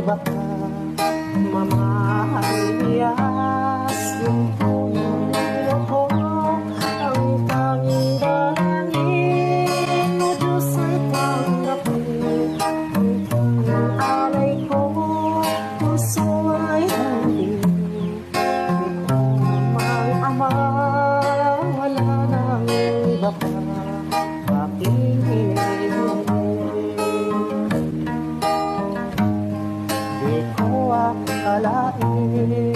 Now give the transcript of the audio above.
baka mamahayas ng puno ko. Ang tanging dalangin mo, Diyos, ay tanggapin ang tanging alay ko. Puso ay hangin, ikaw namang Ama, wala nang iba pa aking hinihiling. Di ko akalain